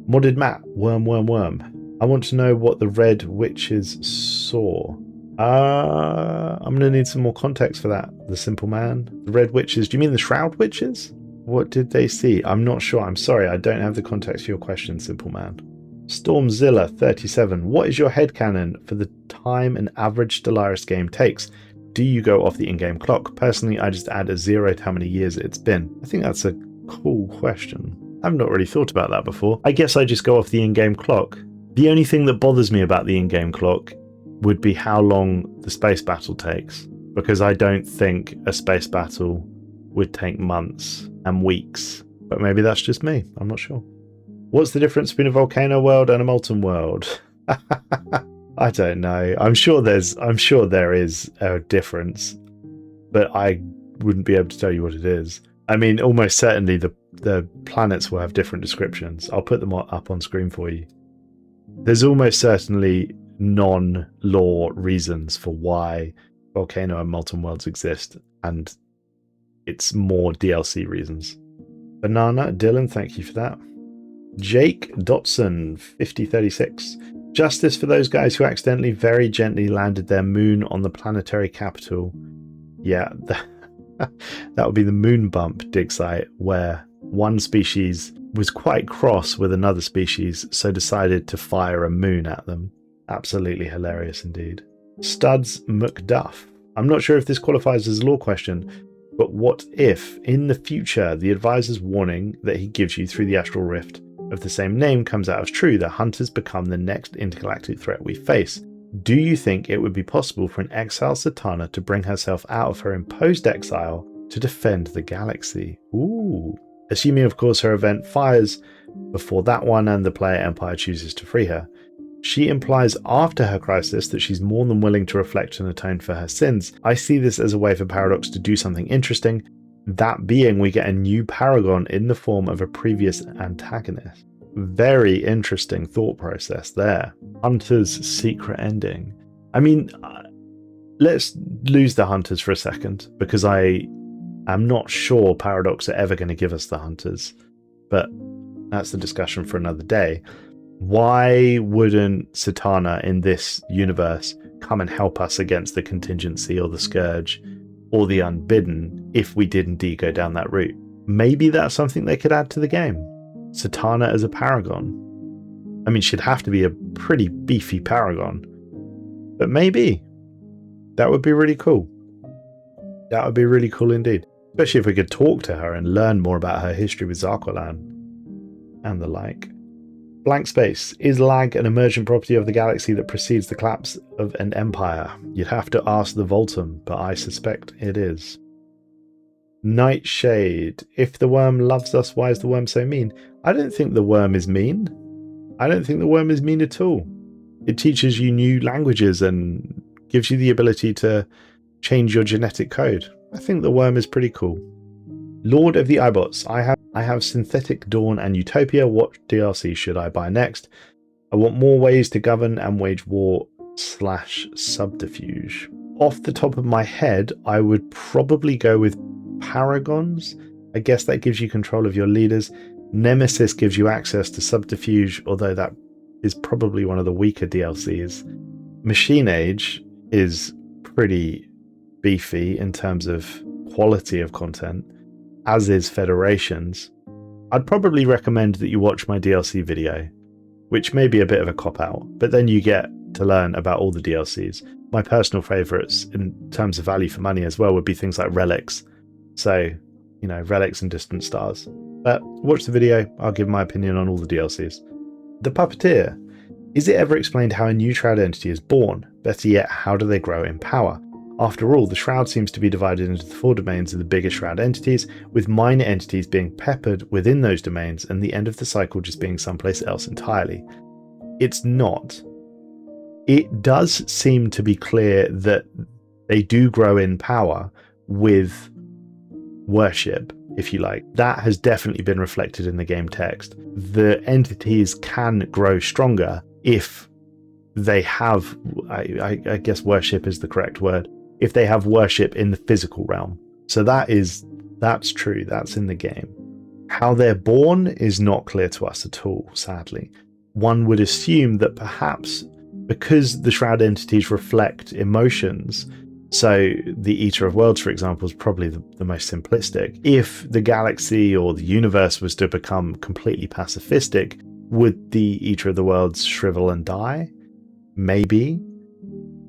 Speaker 1: Modded Matt, worm. I want to know what the Red Witches saw. I'm going to need some more context for that. The Simple Man. The Red Witches. Do you mean the Shroud Witches? What did they see? I'm not sure. I'm sorry. I don't have the context for your question, Simple Man. Stormzilla 37. What is your headcanon for the time an average Stellaris game takes? Do you go off the in-game clock? Personally, I just add a 0 to how many years it's been. I think that's a cool question. I've not really thought about that before. I guess I just go off the in-game clock. The only thing that bothers me about the in-game clock would be how long the space battle takes, because I don't think a space battle would take months and weeks. But maybe that's just me. I'm not sure. What's the difference between a volcano world and a molten world? I don't know. I'm sure there is a difference, but I wouldn't be able to tell you what it is. I mean, almost certainly the planets will have different descriptions. I'll put them up on screen for you. There's almost certainly non-law reasons for why volcano and molten worlds exist, and it's more DLC reasons. Banana, Dylan, thank you for that. Jake Dotson, 5036. Justice for those guys who accidentally very gently landed their moon on the planetary capital. Yeah, that would be the moon bump Digsite, where one species was quite cross with another species, so decided to fire a moon at them. Absolutely hilarious indeed. Studs McDuff. I'm not sure if this qualifies as a law question, but what if, in the future, the advisor's warning that he gives you through the astral rift of the same name comes out as true, that hunters become the next intergalactic threat we face? Do you think it would be possible for an exiled Cetana to bring herself out of her imposed exile to defend the galaxy? Ooh. Assuming, of course, her event fires before that one and the player empire chooses to free her. She implies after her crisis that she's more than willing to reflect and atone for her sins. I see this as a way for Paradox to do something interesting, that being we get a new paragon in the form of a previous antagonist. Very interesting thought process there. Hunter's secret ending. I mean, let's lose the hunters for a second, because I I'm not sure Paradox are ever going to give us the hunters, but that's the discussion for another day. Why wouldn't Cetana in this universe come and help us against the contingency or the scourge or the unbidden if we did indeed go down that route? Maybe that's something they could add to the game. Cetana as a paragon. I mean, she'd have to be a pretty beefy paragon, but maybe that would be really cool. That would be really cool indeed, especially if we could talk to her and learn more about her history with Zarqualan and the like. Blank space. Is lag an emergent property of the galaxy that precedes the collapse of an empire? You'd have to ask the Voltum, but I suspect it is. Nightshade. If the worm loves us, why is the worm so mean? I don't think the worm is mean. I don't think the worm is mean at all. It teaches you new languages and gives you the ability to change your genetic code. I think the worm is pretty cool. Lord of the Ibots. I have Synthetic Dawn and Utopia. What DLC should I buy next? I want more ways to govern and wage war / subterfuge. Off the top of my head, I would probably go with Paragons. I guess that gives you control of your leaders. Nemesis gives you access to subterfuge, although that is probably one of the weaker DLCs. Machine Age is pretty beefy in terms of quality of content, as is Federations. I'd probably recommend that you watch my DLC video, which may be a bit of a cop-out, but then you get to learn about all the DLCs. My personal favourites in terms of value for money as well would be things like Relics. So, you know, Relics and Distant Stars. But watch the video, I'll give my opinion on all the DLCs. The Puppeteer. Is it ever explained how a new Shroud entity is born? Better yet, how do they grow in power? After all, the Shroud seems to be divided into the 4 domains of the bigger Shroud entities, with minor entities being peppered within those domains and the end of the cycle just being someplace else entirely. It's not. It does seem to be clear that they do grow in power with worship, if you like. That has definitely been reflected in the game text. The entities can grow stronger if they have, I guess worship is the correct word, if they have worship in the physical realm. So that's true, that's in the game. How they're born is not clear to us at all, sadly. One would assume that perhaps because the Shroud entities reflect emotions, so the Eater of Worlds, for example, is probably the most simplistic. If the galaxy or the universe was to become completely pacifistic, would the Eater of the Worlds shrivel and die? Maybe.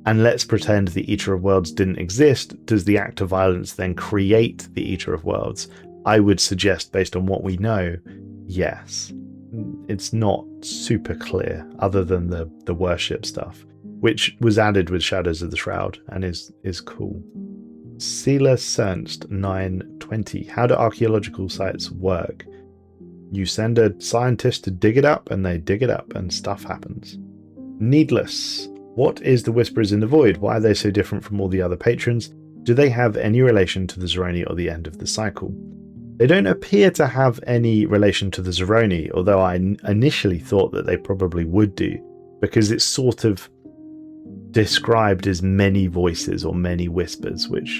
Speaker 1: And let's pretend the Eater of Worlds didn't exist. Does the act of violence then create the Eater of Worlds? I would suggest, based on what we know, yes. It's not super clear, other than the worship stuff, which was added with Shadows of the Shroud and is cool. Seela Cernst 920. How do archaeological sites work? You send a scientist to dig it up, and they dig it up, and stuff happens. Needless. What is the Whisperers in the Void? Why are they so different from all the other patrons? Do they have any relation to the Zeroni or the end of the cycle? They don't appear to have any relation to the Zeroni, although I initially thought that they probably would do, because it's sort of described as many voices or many whispers, which,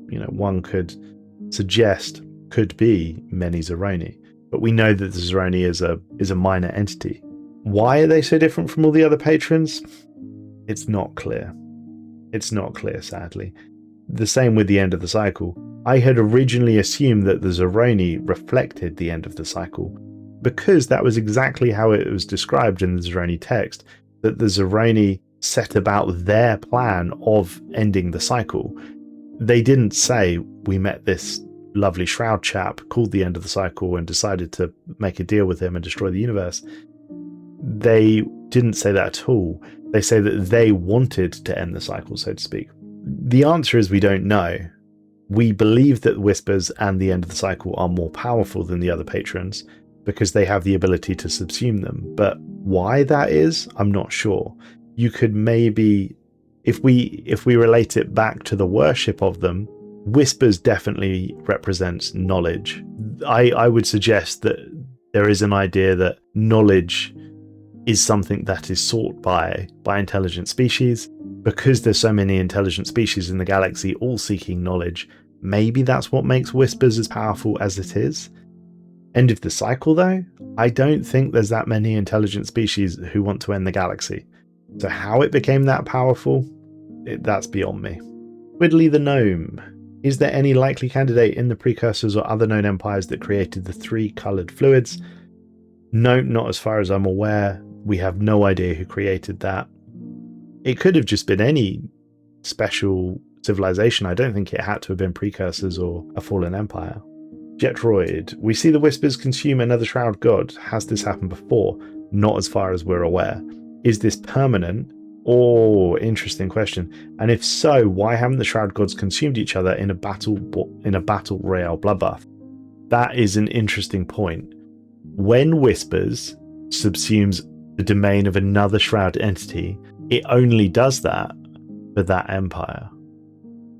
Speaker 1: you know, one could suggest could be many Zeroni. But we know that the Zeroni is a minor entity. Why are they so different from all the other patrons? It's not clear. It's not clear, sadly. The same with the end of the cycle. I had originally assumed that the Zeroni reflected the end of the cycle, because that was exactly how it was described in the Zeroni text, that the Zeroni set about their plan of ending the cycle. They didn't say, we met this lovely Shroud chap called the end of the cycle and decided to make a deal with him and destroy the universe. They didn't say that at all. They say that they wanted to end the cycle, so to speak. The answer is we don't know. We believe that Whispers and the end of the cycle are more powerful than the other patrons because they have the ability to subsume them. But why that is, I'm not sure. You could maybe, if we relate it back to the worship of them, Whispers definitely represents knowledge. I would suggest that there is an idea that knowledge is something that is sought by intelligent species. Because there's so many intelligent species in the galaxy all seeking knowledge, Maybe that's what makes Whispers as powerful as it is. End of the cycle, though? I don't think there's that many intelligent species who want to end the galaxy. So how it became that powerful, that's beyond me. Twiddly the Gnome. Is there any likely candidate in the precursors or other known empires that created the 3 coloured fluids? No, not as far as I'm aware. We have no idea who created that. It could have just been any special civilization. I don't think it had to have been precursors or a fallen empire. Jetroid. We see the Whispers consume another Shroud God. Has this happened before? Not as far as we're aware. Is this permanent? Oh, interesting question. And if so, why haven't the Shroud Gods consumed each other in a battle royale bloodbath? That is an interesting point. When Whispers subsumes the domain of another Shroud entity, it only does that for that empire.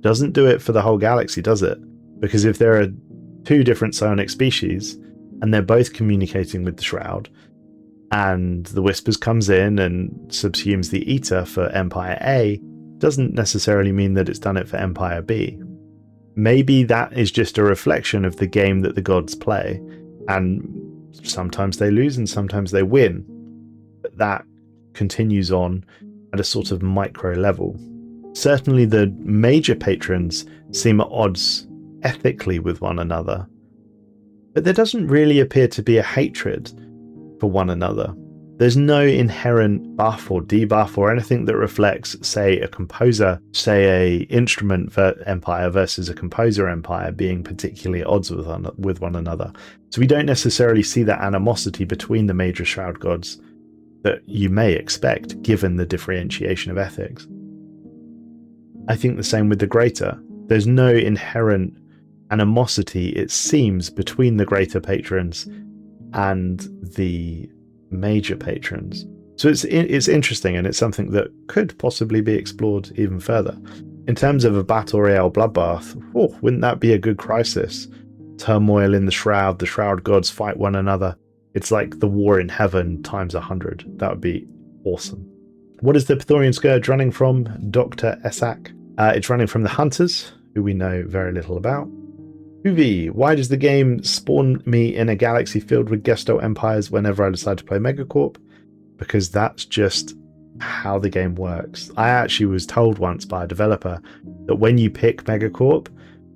Speaker 1: Doesn't do it for the whole galaxy, does it? Because if there are 2 different psionic species and they're both communicating with the Shroud, and the Whispers comes in and subsumes the Eater for Empire A, doesn't necessarily mean that it's done it for Empire B. Maybe that is just a reflection of the game that the gods play, and sometimes they lose and sometimes they win. But that continues on at a sort of micro level. Certainly the major patrons seem at odds ethically with one another, but there doesn't really appear to be a hatred for one another. There's no inherent buff or debuff or anything that reflects, say, a composer, say a instrument empire versus a composer empire being particularly at odds with one another. So we don't necessarily see that animosity between the major Shroud Gods that you may expect given the differentiation of ethics. I think the same with the greater. There's no inherent animosity, it seems, between the greater patrons and the major patrons. So it's interesting, and it's something that could possibly be explored even further. In terms of a battle royale bloodbath, wouldn't that be a good crisis? Turmoil in the Shroud Gods fight one another. It's like the war in heaven times 100. That would be awesome. What is the Pythorian Scourge running from? Dr. Esak. It's running from the Hunters, who we know very little about. Uvi, why does the game spawn me in a galaxy filled with Gestalt empires whenever I decide to play Megacorp? Because that's just how the game works. I actually was told once by a developer that when you pick Megacorp,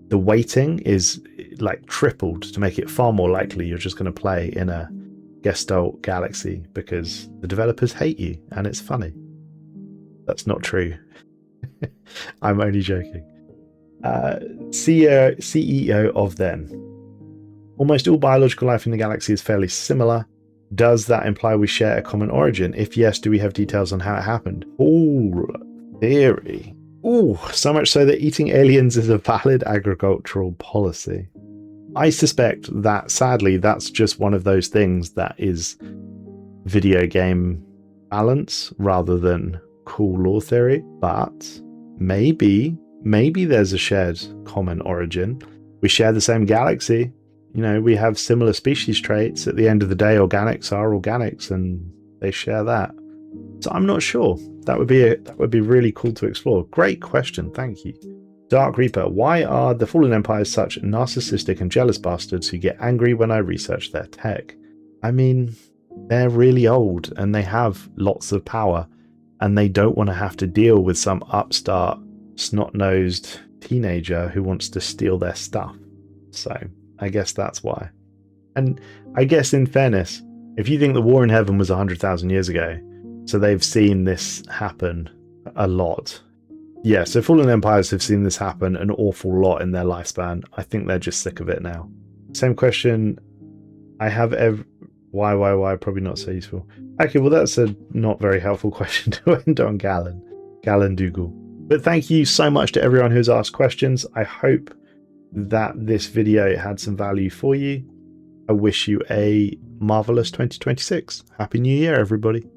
Speaker 1: the weighting is like tripled to make it far more likely you're just going to play in a Gestalt galaxy because the developers hate you and it's funny. That's not true. I'm only joking. CEO of then. Almost all biological life in the galaxy is fairly similar. Does that imply we share a common origin? If yes, do we have details on how it happened? Oh, theory. Oh, so much so that eating aliens is a valid agricultural policy. I suspect that, sadly, that's just one of those things that is video game balance rather than cool lore theory, but maybe there's a shared common origin. We share the same galaxy. You know, we have similar species traits. At the end of the day, organics are organics and they share that. So I'm not sure. That would be really cool to explore. Great question. Thank you. Dark Reaper, why are the Fallen Empires such narcissistic and jealous bastards who get angry when I research their tech? I mean, they're really old and they have lots of power and they don't want to have to deal with some upstart snot-nosed teenager who wants to steal their stuff. So I guess that's why. And I guess in fairness, if you think the war in heaven was 100,000 years ago, so they've seen this happen a lot. Yeah, so Fallen Empires have seen this happen an awful lot in their lifespan. I think they're just sick of it now. Same question. I have why probably not so useful. Okay, well that's a not very helpful question to end on, Galen Dougal. But thank you so much to everyone who's asked questions. I hope that this video had some value for you. I wish you a marvelous 2026. Happy New Year, everybody.